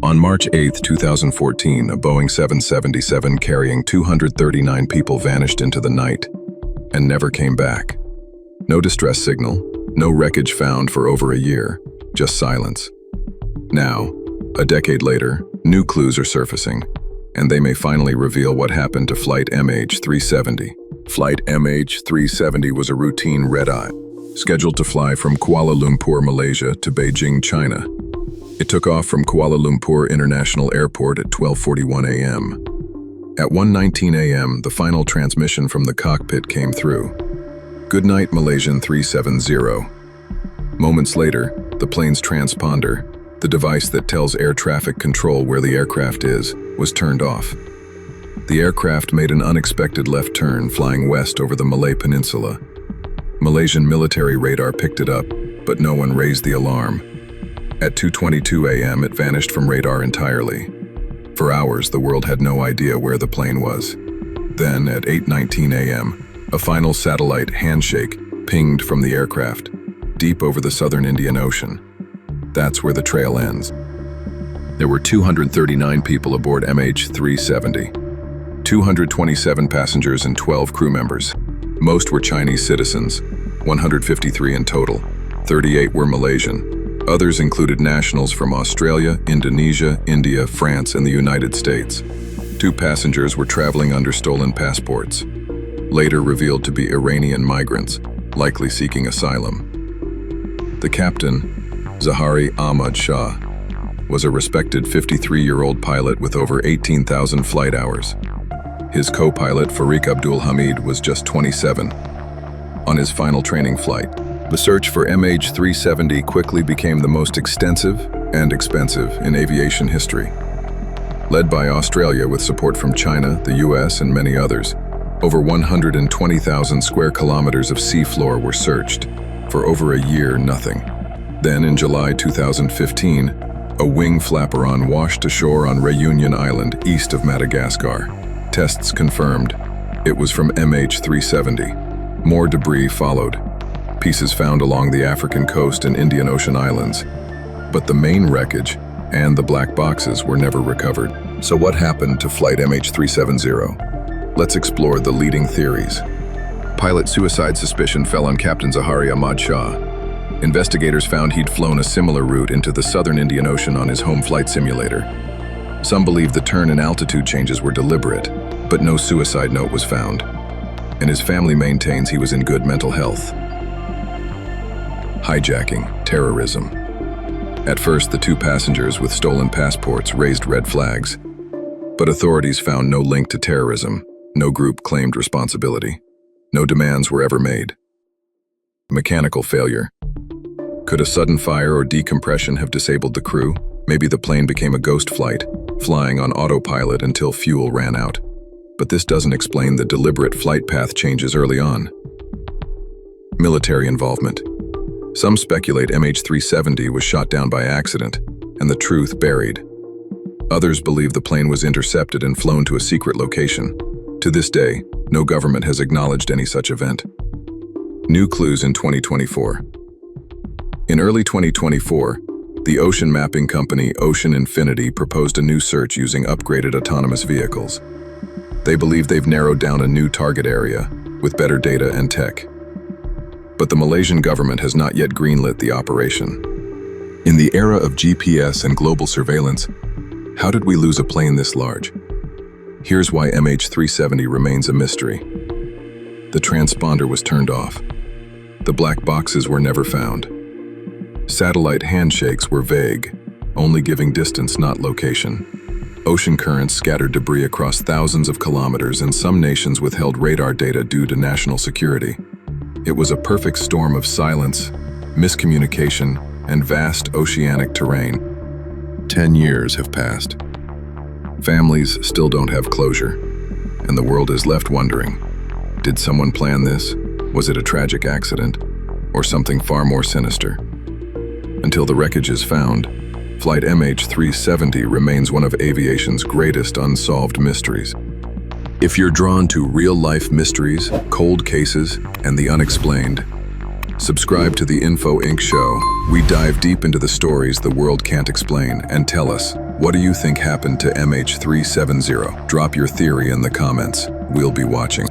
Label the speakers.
Speaker 1: On March 8, 2014, a Boeing 777 carrying 239 people vanished into the night and never came back. No distress signal, no wreckage found for over a year, just silence. Now, a decade later, new clues are surfacing, and they may finally reveal what happened to Flight MH370. Flight MH370 was a routine red-eye, scheduled to fly from Kuala Lumpur, Malaysia to Beijing, China. It took off from Kuala Lumpur International Airport at 12:41 a.m. At 1:19 a.m., the final transmission from the cockpit came through. "Good night, Malaysian 370. Moments later, the plane's transponder, the device that tells air traffic control where the aircraft is, was turned off. The aircraft made an unexpected left turn, flying west over the Malay Peninsula. Malaysian military radar picked it up, but no one raised the alarm. At 2:22 a.m., it vanished from radar entirely. For hours, the world had no idea where the plane was. Then, at 8:19 a.m., a final satellite handshake pinged from the aircraft, deep over the southern Indian Ocean. That's where the trail ends. There were 239 people aboard MH370, 227 passengers and 12 crew members. Most were Chinese citizens, 153 in total. 38 were Malaysian. Others included nationals from Australia, Indonesia, India, France, and the United States. 2 passengers were traveling under stolen passports, later revealed to be Iranian migrants, likely seeking asylum. The captain, Zahari Ahmad Shah, was a respected 53-year-old pilot with over 18,000 flight hours. His co-pilot, Farik Abdul Hamid, was just 27. On his final training flight, the search for MH370 quickly became the most extensive and expensive in aviation history. Led by Australia with support from China, the US, and many others, over 120,000 square kilometers of seafloor were searched. For over a year, nothing. Then in July 2015, a wing flaperon washed ashore on Réunion Island, east of Madagascar. Tests confirmed it was from MH370. More debris followed. Pieces found along the African coast and Indian Ocean islands. But the main wreckage and the black boxes were never recovered. So what happened to Flight MH370? Let's explore the leading theories. Pilot suicide suspicion fell on Captain Zahari Ahmad Shah. Investigators found he'd flown a similar route into the southern Indian Ocean on his home flight simulator. Some believe the turn and altitude changes were deliberate, but no suicide note was found. And his family maintains he was in good mental health. Hijacking, terrorism. At first, the 2 passengers with stolen passports raised red flags, but authorities found no link to terrorism. No group claimed responsibility. No demands were ever made. Mechanical failure. Could a sudden fire or decompression have disabled the crew? Maybe the plane became a ghost flight, flying on autopilot until fuel ran out. But this doesn't explain the deliberate flight path changes early on. Military involvement. Some speculate MH370 was shot down by accident, and the truth buried. Others believe the plane was intercepted and flown to a secret location. To this day, no government has acknowledged any such event. New clues in 2024. In early 2024, the ocean mapping company Ocean Infinity proposed a new search using upgraded autonomous vehicles. They believe they've narrowed down a new target area with better data and tech. But the Malaysian government has not yet greenlit the operation. In the era of GPS and global surveillance, how did we lose a plane this large? Here's why MH370 remains a mystery. The transponder was turned off. The black boxes were never found. Satellite handshakes were vague, only giving distance, not location. Ocean currents scattered debris across thousands of kilometers, and some nations withheld radar data due to national security. It was a perfect storm of silence, miscommunication, and vast oceanic terrain. 10 years have passed. Families still don't have closure, and the world is left wondering, did someone plan this? Was it a tragic accident? Or something far more sinister? Until the wreckage is found, Flight MH370 remains one of aviation's greatest unsolved mysteries. If you're drawn to real-life mysteries, cold cases, and the unexplained, subscribe to the Info Inc. show. We dive deep into the stories the world can't explain and tell us What do you think happened to MH370? Drop your theory in the comments. We'll be watching.